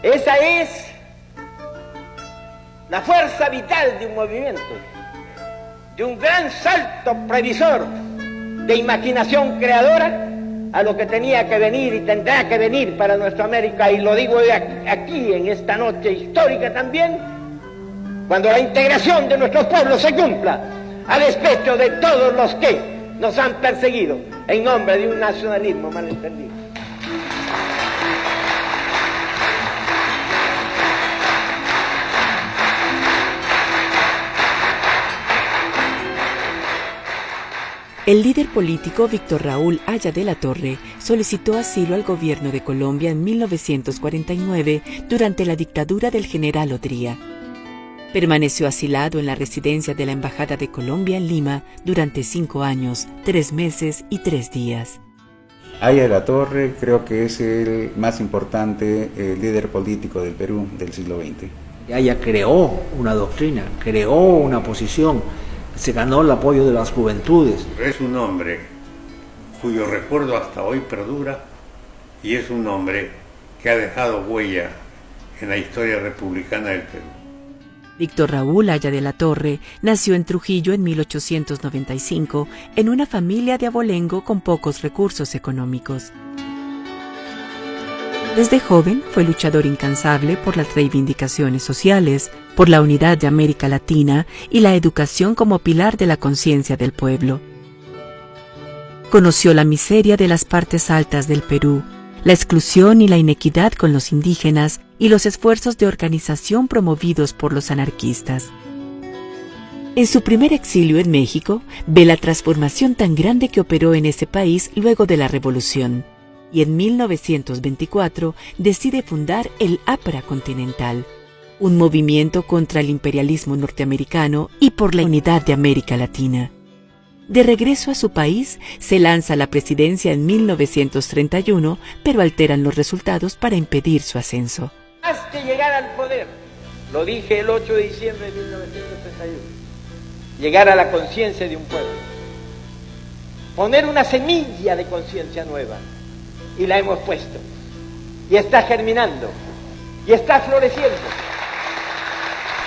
Esa es la fuerza vital de un movimiento, de un gran salto previsor de imaginación creadora a lo que tenía que venir y tendrá que venir para nuestra América, y lo digo aquí en esta noche histórica también, cuando la integración de nuestros pueblos se cumpla, a despecho de todos los que nos han perseguido en nombre de un nacionalismo malentendido. El líder político Víctor Raúl Haya de la Torre solicitó asilo al gobierno de Colombia en 1949 durante la dictadura del general Odría. Permaneció asilado en la residencia de la Embajada de Colombia en Lima durante 5 años, 3 meses y 3 días. Haya de la Torre creo que es el más importante líder político del Perú del siglo XX. Haya creó una doctrina, creó una posición, se ganó el apoyo de las juventudes. Es un hombre cuyo recuerdo hasta hoy perdura y es un hombre que ha dejado huella en la historia republicana del Perú. Víctor Raúl Haya de la Torre nació en Trujillo en 1895 en una familia de abolengo con pocos recursos económicos. Desde joven fue luchador incansable por las reivindicaciones sociales, por la unidad de América Latina y la educación como pilar de la conciencia del pueblo. Conoció la miseria de las partes altas del Perú, la exclusión y la inequidad con los indígenas y los esfuerzos de organización promovidos por los anarquistas. En su primer exilio en México, ve la transformación tan grande que operó en ese país luego de la Revolución. Y en 1924 decide fundar el APRA Continental, un movimiento contra el imperialismo norteamericano y por la unidad de América Latina. De regreso a su país, se lanza a la presidencia en 1931, pero alteran los resultados para impedir su ascenso. Más que llegar al poder, lo dije el 8 de diciembre de 1931, llegar a la conciencia de un pueblo, poner una semilla de conciencia nueva. Y la hemos puesto, y está germinando, y está floreciendo.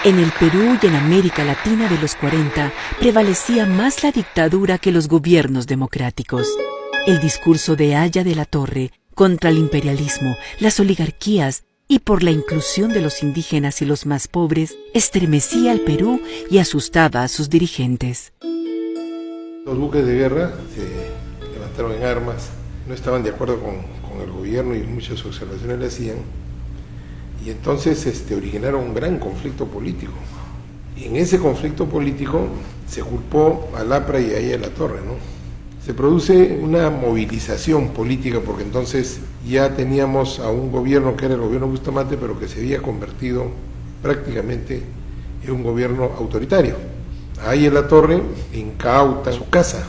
En el Perú y en América Latina de los 40 prevalecía más la dictadura que los gobiernos democráticos. El discurso de Haya de la Torre contra el imperialismo, las oligarquías y por la inclusión de los indígenas y los más pobres estremecía al Perú y asustaba a sus dirigentes. Los buques de guerra se levantaron en armas. No estaban de acuerdo con el gobierno y muchas observaciones le hacían, y entonces originaron un gran conflicto político. Y en ese conflicto político se culpó al APRA y a Haya de la Torre, ¿no? Se produce una movilización política porque entonces ya teníamos a un gobierno que era el gobierno Bustamante, pero que se había convertido prácticamente en un gobierno autoritario. A Haya de la Torre incauta su casa,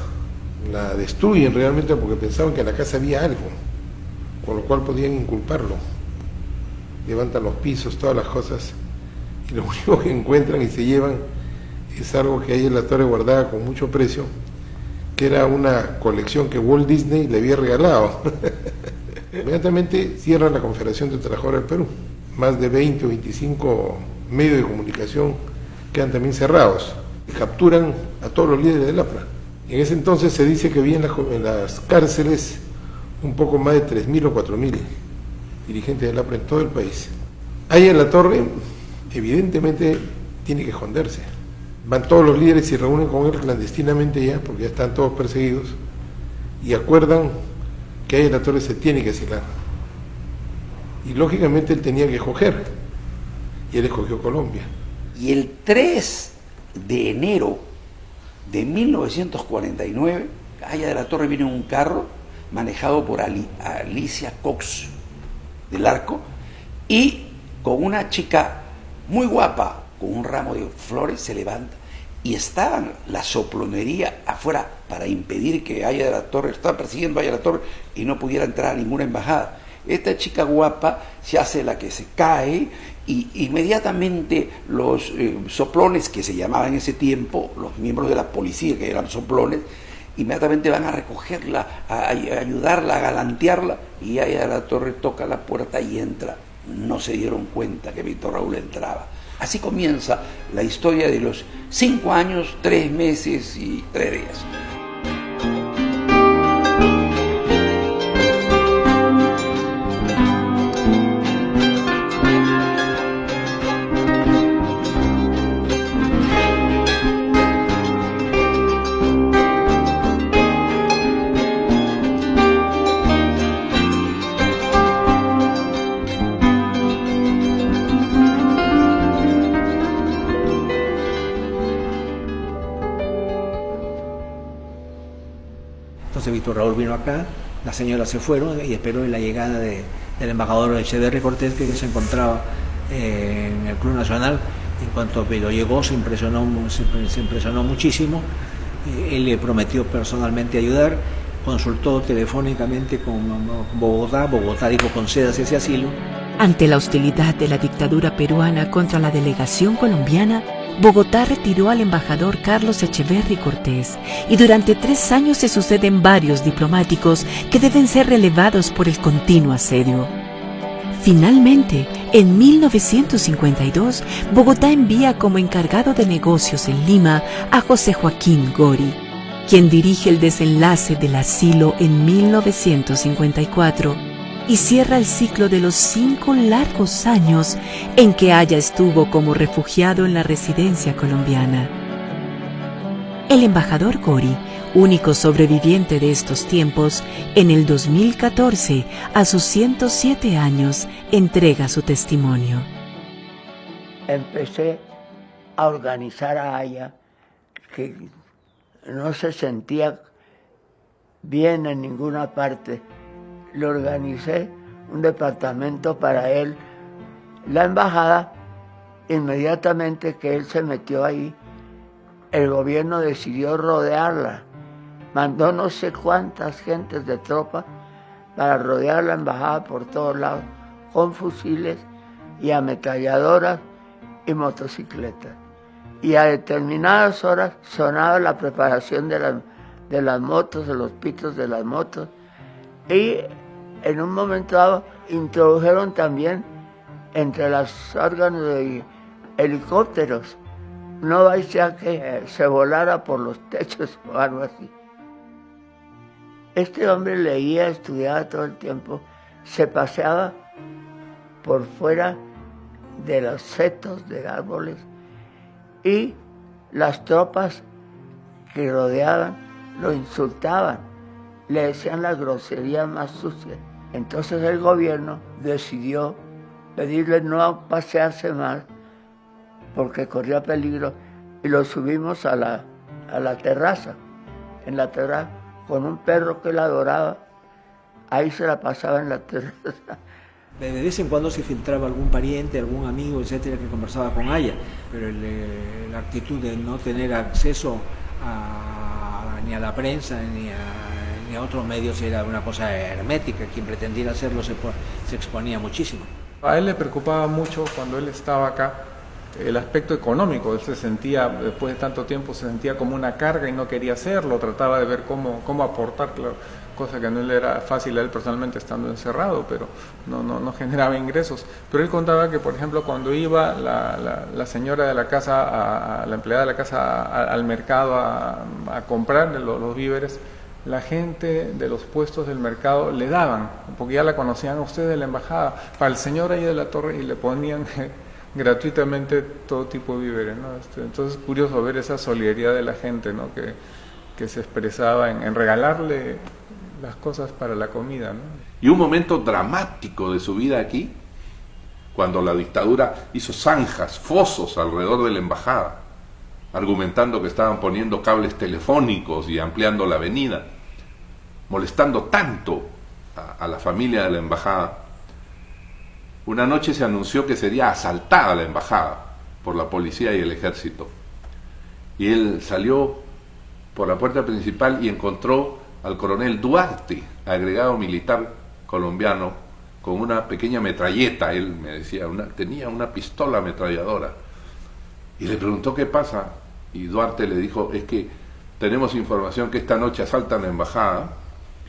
la destruyen realmente porque pensaban que en la casa había algo, con lo cual podían inculparlo. Levantan los pisos, todas las cosas, y lo único que encuentran y se llevan es algo que Haya de la Torre guardaba con mucho precio, que era una colección que Walt Disney le había regalado. Inmediatamente cierran la Confederación de Trabajadores del Perú. Más de 20 o 25 medios de comunicación quedan también cerrados. Y capturan a todos los líderes del APRA. En ese entonces se dice que había en las cárceles un poco más de 3.000 o 4.000 dirigentes del APRA en todo el país. Haya de la Torre evidentemente tiene que esconderse. Van todos los líderes y se reúnen con él clandestinamente ya, porque ya están todos perseguidos, y acuerdan que Haya de la Torre se tiene que asilar. Y lógicamente él tenía que escoger, y él escogió Colombia. Y el 3 de enero de 1949, Haya de la Torre viene en un carro manejado por Alicia Cox del Arco y con una chica muy guapa, con un ramo de flores, se levanta y estaban la soplonería afuera para impedir que Haya de la Torre, estaba persiguiendo a Haya de la Torre y no pudiera entrar a ninguna embajada. Esta chica guapa se hace la que se cae y inmediatamente los soplones, que se llamaban en ese tiempo, los miembros de la policía, que eran soplones, inmediatamente van a recogerla, a ayudarla, a galantearla, y Haya de la Torre toca la puerta y entra no se dieron cuenta que Víctor Raúl entraba. Así comienza la historia de los 5 años, 3 meses y 3 días. Entonces Víctor Raúl vino acá, las señoras se fueron y esperó la llegada del embajador Echeverri Cortés, que se encontraba en el Club Nacional. En cuanto Pedro llegó, se impresionó muchísimo. Él le prometió personalmente ayudar, consultó telefónicamente con Bogotá dijo concédase ese asilo. Ante la hostilidad de la dictadura peruana contra la delegación colombiana, Bogotá retiró al embajador Carlos Echeverri Cortés y durante 3 años se suceden varios diplomáticos que deben ser relevados por el continuo asedio. Finalmente, en 1952, Bogotá envía como encargado de negocios en Lima a José Joaquín Gori, quien dirige el desenlace del asilo en 1954 y cierra el ciclo de los 5 largos años en que Aya estuvo como refugiado en la residencia colombiana. El embajador Gori, único sobreviviente de estos tiempos, en el 2014, a sus 107 años, entrega su testimonio. Empecé a organizar a Aya, que no se sentía bien en ninguna parte. Le organicé un departamento para él. La embajada, inmediatamente que él se metió ahí, el gobierno decidió rodearla. Mandó no sé cuántas gentes de tropa para rodear la embajada por todos lados, con fusiles y ametralladoras y motocicletas. Y a determinadas horas sonaba la preparación de las motos, de los pitos de las motos. Y en un momento dado introdujeron también entre los órganos de helicópteros. No vaya a que se volara por los techos o algo así. Este hombre leía, estudiaba todo el tiempo, se paseaba por fuera de los setos de árboles y las tropas que rodeaban lo insultaban, le decían las groserías más sucias. Entonces el gobierno decidió pedirle no pasearse más porque corría peligro y lo subimos a la terraza. En la terraza, con un perro que la adoraba, ahí se la pasaba en la terraza. De vez en cuando se filtraba algún pariente, algún amigo, etcétera, que conversaba con Aya, pero la actitud de no tener acceso ni a la prensa ni a otros medios era una cosa hermética. Quien pretendiera hacerlo se exponía muchísimo. A él le preocupaba mucho cuando él estaba acá el aspecto económico. Él se sentía, después de tanto tiempo, se sentía como una carga y no quería hacerlo, trataba de ver cómo aportar, claro, cosa que no le era fácil a él personalmente estando encerrado, pero no generaba ingresos. Pero él contaba que, por ejemplo, cuando iba la señora de la casa, la empleada de la casa al mercado a comprar los víveres, la gente de los puestos del mercado le daban, porque ya la conocían a usted de la embajada, para el señor ahí de la torre, y le ponían gratuitamente todo tipo de víveres, ¿no? Entonces es curioso ver esa solidaridad de la gente, ¿no? que se expresaba en regalarle las cosas para la comida, ¿no? Y un momento dramático de su vida aquí, cuando la dictadura hizo zanjas, fosos alrededor de la embajada, argumentando que estaban poniendo cables telefónicos y ampliando la avenida, molestando tanto a la familia de la embajada. Una noche se anunció que sería asaltada la embajada por la policía y el ejército. Y él salió por la puerta principal y encontró al coronel Duarte, agregado militar colombiano, con una pequeña metralleta. Él me decía, tenía una pistola ametralladora. Y le preguntó qué pasa, y Duarte le dijo, es que tenemos información que esta noche asaltan la embajada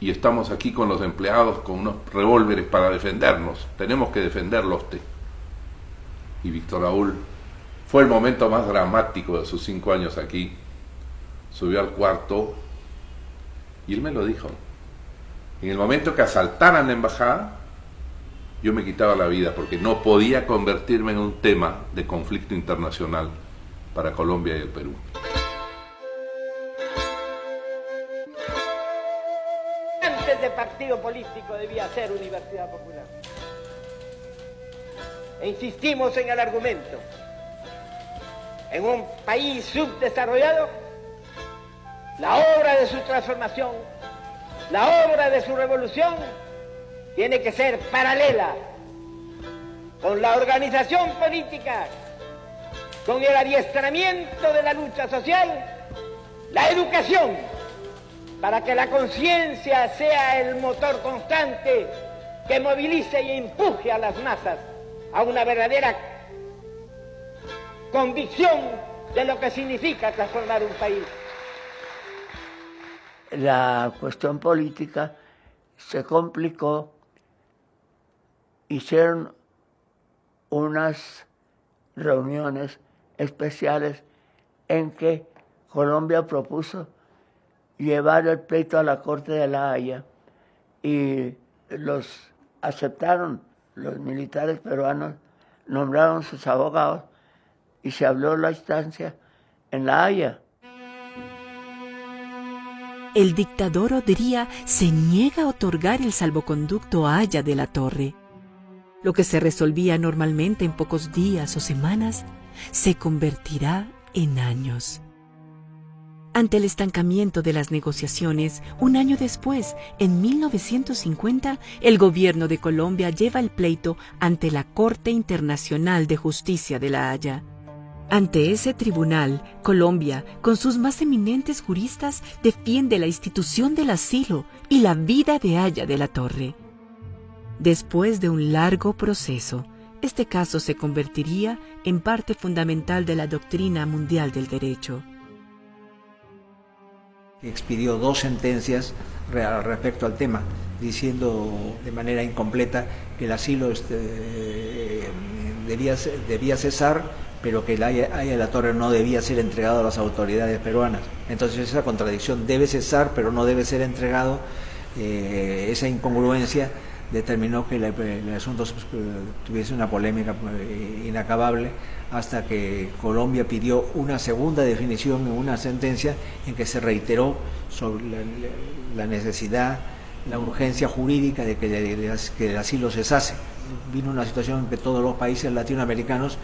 y estamos aquí con los empleados con unos revólveres para defendernos. Tenemos que defenderlos. Y Víctor Raúl, fue el momento más dramático de sus 5 años aquí. Subió al cuarto y él me lo dijo. En el momento que asaltaran la embajada, yo me quitaba la vida porque no podía convertirme en un tema de conflicto internacional para Colombia y el Perú. Antes de partido político debía ser Universidad Popular. E insistimos en el argumento. En un país subdesarrollado, la obra de su transformación, la obra de su revolución, tiene que ser paralela con la organización política, con el adiestramiento de la lucha social, la educación, para que la conciencia sea el motor constante que movilice y empuje a las masas a una verdadera convicción de lo que significa transformar un país. La cuestión política se complicó, hicieron unas reuniones especiales en que Colombia propuso llevar el pleito a la Corte de La Haya y los aceptaron. Los militares peruanos nombraron sus abogados y se abrió la instancia en La Haya. El dictador Odría se niega a otorgar el salvoconducto a Haya de la Torre. Lo que se resolvía normalmente en pocos días o semanas se convertirá en años. Ante el estancamiento de las negociaciones, un año después, en 1950, el gobierno de Colombia lleva el pleito ante la Corte Internacional de Justicia de La Haya. Ante ese tribunal, Colombia, con sus más eminentes juristas, defiende la institución del asilo y la vida de Haya de la Torre. Después de un largo proceso, este caso se convertiría en parte fundamental de la doctrina mundial del derecho. Expidió 2 sentencias respecto al tema, diciendo de manera incompleta que el asilo debía cesar, pero que el Haya de la Torre no debía ser entregado a las autoridades peruanas. Entonces esa contradicción, debe cesar pero no debe ser entregado, esa incongruencia determinó que el asunto tuviese una polémica inacabable, hasta que Colombia pidió una segunda definición en una sentencia en que se reiteró sobre la necesidad, la urgencia jurídica de que el asilo cesase. Vino una situación en que todos los países latinoamericanos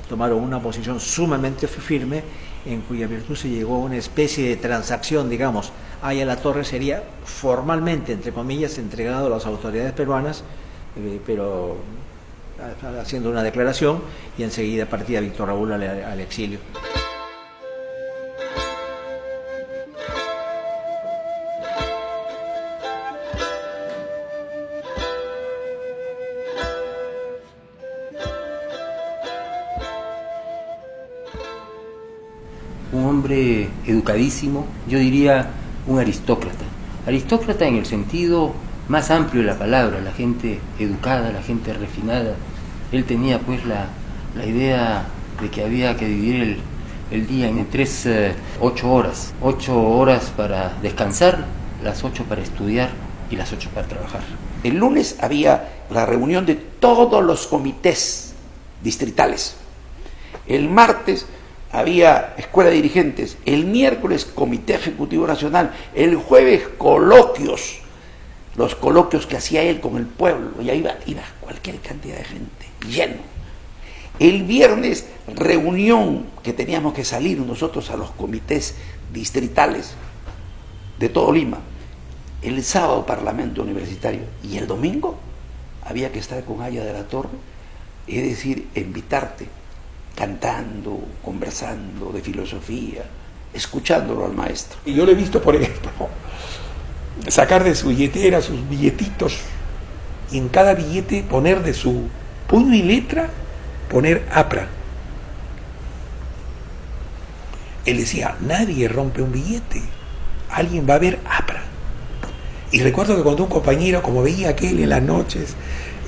tomaron una posición sumamente firme, en cuya virtud se llegó a una especie de transacción, digamos. Haya la Torre sería formalmente, entre comillas, entregado a las autoridades peruanas, pero haciendo una declaración, y enseguida partía Víctor Raúl al exilio. Un hombre educadísimo, yo diría un aristócrata. Aristócrata en el sentido más amplio de la palabra, la gente educada, la gente refinada. Él tenía pues la idea de que había que dividir el día en 8 horas. 8 horas para descansar, las 8 para estudiar y las 8 para trabajar. El lunes había la reunión de todos los comités distritales. El martes había escuela de dirigentes, el miércoles comité ejecutivo nacional, el jueves coloquios, los coloquios que hacía él con el pueblo, y ahí iba cualquier cantidad de gente, lleno. El viernes reunión que teníamos que salir nosotros a los comités distritales de todo Lima, el sábado parlamento universitario, y el domingo había que estar con Haya de la Torre, es decir, invitarte, cantando, conversando de filosofía, escuchándolo al maestro. Y yo lo he visto, por ejemplo, sacar de su billetera sus billetitos y en cada billete poner de su puño y letra, poner APRA. Él decía, nadie rompe un billete, alguien va a ver APRA. Y recuerdo que cuando un compañero, como veía aquel en las noches,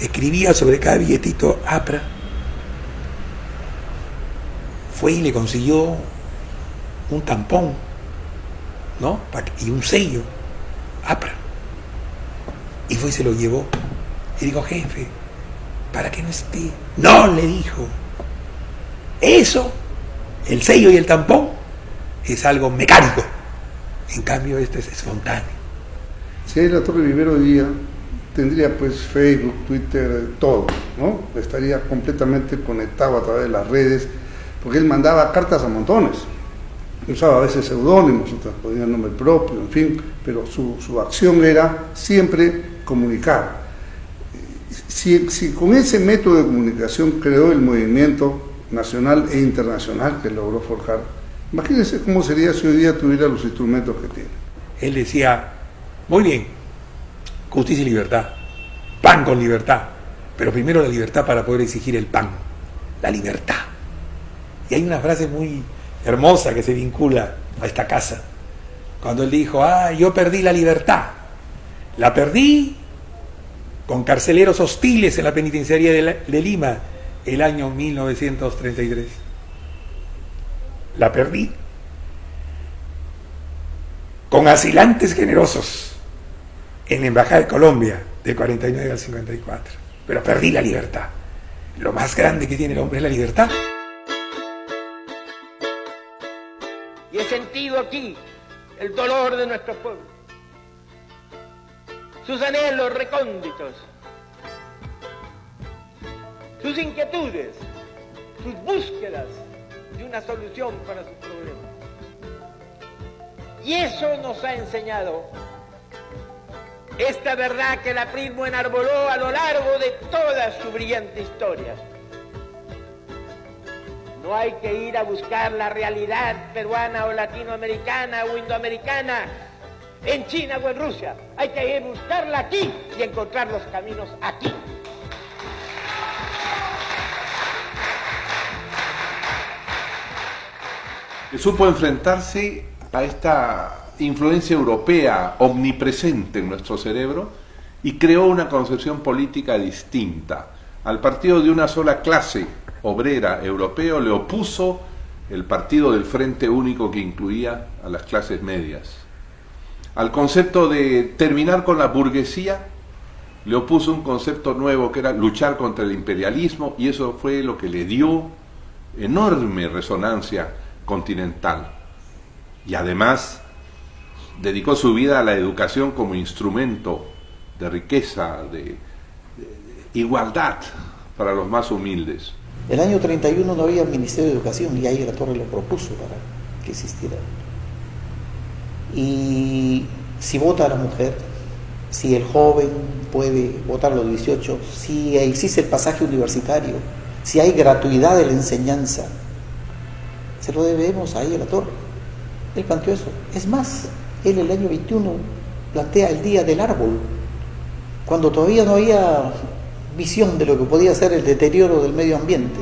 escribía sobre cada billetito APRA, fue y le consiguió un tampón, ¿no? Y un sello, APRA. Y fue y se lo llevó. Y dijo, jefe, para que no esté. No, le dijo. Eso, el sello y el tampón, es algo mecánico. En cambio, este es espontáneo. Si la Torre Viver hoy día tendría pues Facebook, Twitter, todo, ¿no? Estaría completamente conectado a través de las redes, porque él mandaba cartas a montones. Usaba a veces seudónimos, otras ponían nombre propio, en fin, pero su acción era siempre comunicar. Si con ese método de comunicación creó el movimiento nacional e internacional que logró forjar, imagínense cómo sería si hoy día tuviera los instrumentos que tiene. Él decía, muy bien, justicia y libertad, pan con libertad, pero primero la libertad para poder exigir el pan, la libertad. Y hay una frase muy hermosa que se vincula a esta casa, cuando él dijo, yo perdí la libertad, la perdí con carceleros hostiles en la penitenciaría de Lima el año 1933. La perdí con asilantes generosos en la Embajada de Colombia del 49 al 54. Pero perdí la libertad. Lo más grande que tiene el hombre es la libertad. Y he sentido aquí el dolor de nuestro pueblo, sus anhelos recónditos, sus inquietudes, sus búsquedas de una solución para sus problemas. Y eso nos ha enseñado esta verdad que el aprismo enarboló a lo largo de toda su brillante historia. No hay que ir a buscar la realidad peruana o latinoamericana o indoamericana en China o en Rusia. Hay que ir a buscarla aquí y encontrar los caminos aquí. Supo enfrentarse a esta influencia europea omnipresente en nuestro cerebro y creó una concepción política distinta. Al partido de una sola clase obrera europeo le opuso el partido del Frente Único que incluía a las clases medias. Al concepto de terminar con la burguesía le opuso un concepto nuevo que era luchar contra el imperialismo, y eso fue lo que le dio enorme resonancia continental. Y además dedicó su vida a la educación como instrumento de riqueza, de igualdad para los más humildes. El año 31 no había Ministerio de Educación y ahí la Torre lo propuso para que existiera. Y si vota la mujer, si el joven puede votar a los 18, si existe el pasaje universitario, si hay gratuidad de la enseñanza, se lo debemos ahí a la Torre. Él planteó eso. Es más, él el año 21 plantea el Día del Árbol, cuando todavía no había visión de lo que podía ser el deterioro del medio ambiente.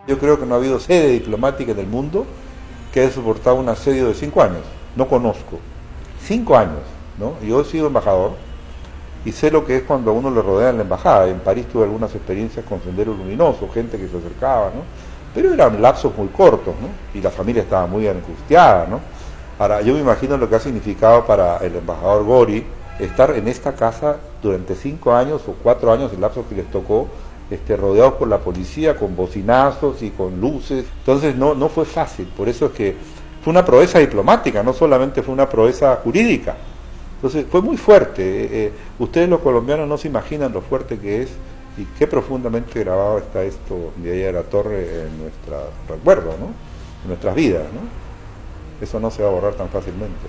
Yo creo que no ha habido sede diplomática en el mundo que haya soportado un asedio de 5 años. No conozco. 5 años, ¿no? Yo he sido embajador y sé lo que es cuando a uno le rodean la embajada. En París tuve algunas experiencias con Sendero Luminoso, gente que se acercaba, ¿no? Pero eran lapsos muy cortos, ¿no? Y la familia estaba muy angustiada, ¿no? Ahora, yo me imagino lo que ha significado para el embajador Gori estar en esta casa durante 5 años o 4 años, el lapso que les tocó, rodeados por la policía, con bocinazos y con luces. Entonces no fue fácil. Por eso es que fue una proeza diplomática, no solamente fue una proeza jurídica. Entonces fue muy fuerte. Ustedes los colombianos no se imaginan lo fuerte que es y qué profundamente grabado está esto de allá de la Torre en nuestro recuerdo, ¿no? En nuestras vidas, ¿no? Eso no se va a borrar tan fácilmente.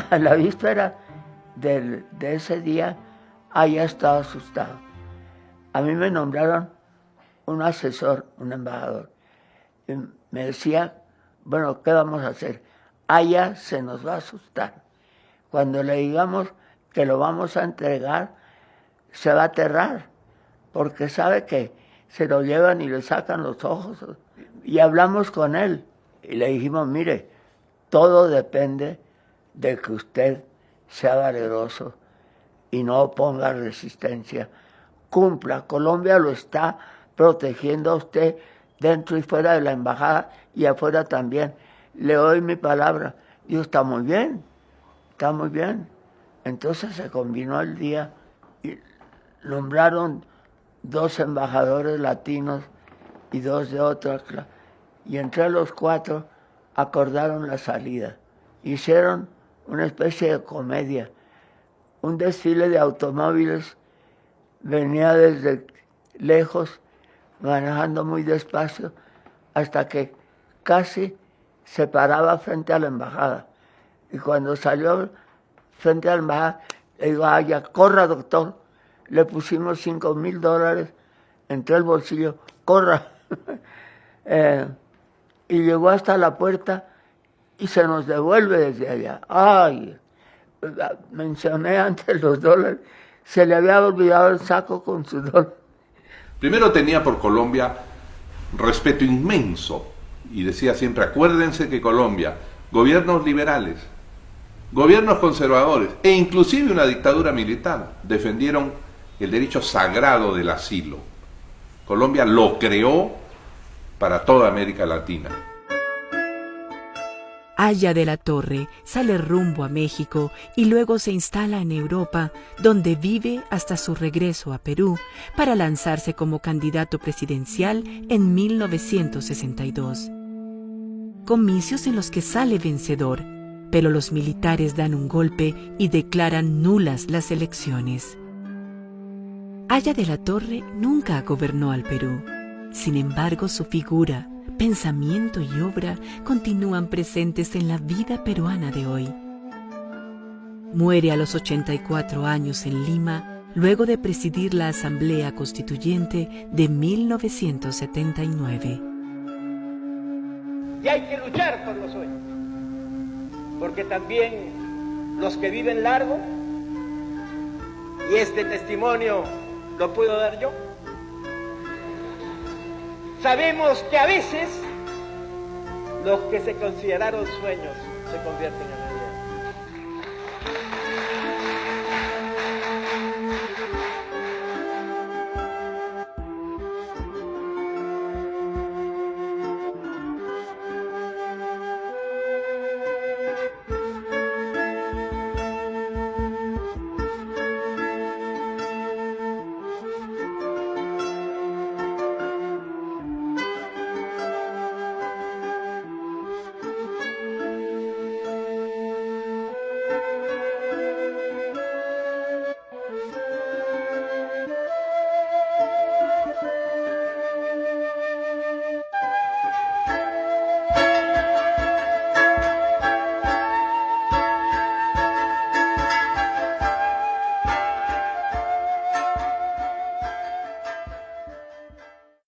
La víspera de ese día, ya estaba asustado. A mí me nombraron un asesor, un embajador. Y me decía bueno, ¿qué vamos a hacer? Aya se nos va a asustar. Cuando le digamos que lo vamos a entregar, se va a aterrar, porque sabe que se lo llevan y le sacan los ojos. Y hablamos con él y le dijimos, mire, todo depende de que usted sea valeroso y no ponga resistencia. Cumpla, Colombia lo está protegiendo a usted dentro y fuera de la embajada y afuera también. Le doy mi palabra. Dijo, está muy bien, está muy bien. Entonces se combinó el día y nombraron 2 embajadores latinos y 2 de otra clase. Y entre los 4 acordaron la salida. Hicieron una especie de comedia. Un desfile de automóviles venía desde lejos, manejando muy despacio, hasta que casi se paraba frente a la embajada. Y cuando salió frente a la embajada, le digo, ya, corra, doctor. Le pusimos $5,000, entró el bolsillo, corra. Y llegó hasta la puerta y se nos devuelve desde allá. Ay, mencioné antes los dólares, se le había olvidado el saco con su dólar. Primero tenía por Colombia respeto inmenso y decía siempre, acuérdense que Colombia, gobiernos liberales, gobiernos conservadores e inclusive una dictadura militar defendieron el derecho sagrado del asilo. Colombia lo creó para toda América Latina. Aya de la Torre sale rumbo a México y luego se instala en Europa, donde vive hasta su regreso a Perú para lanzarse como candidato presidencial en 1962. Comicios en los que sale vencedor, pero los militares dan un golpe y declaran nulas las elecciones. Aya de la Torre nunca gobernó al Perú. Sin embargo, su figura, pensamiento y obra continúan presentes en la vida peruana de hoy. Muere a los 84 años en Lima, luego de presidir la Asamblea Constituyente de 1979. Y hay que luchar por los sueños, porque también los que viven largo, y este testimonio lo puedo dar yo, sabemos que a veces los que se consideraron sueños se convierten en realidad.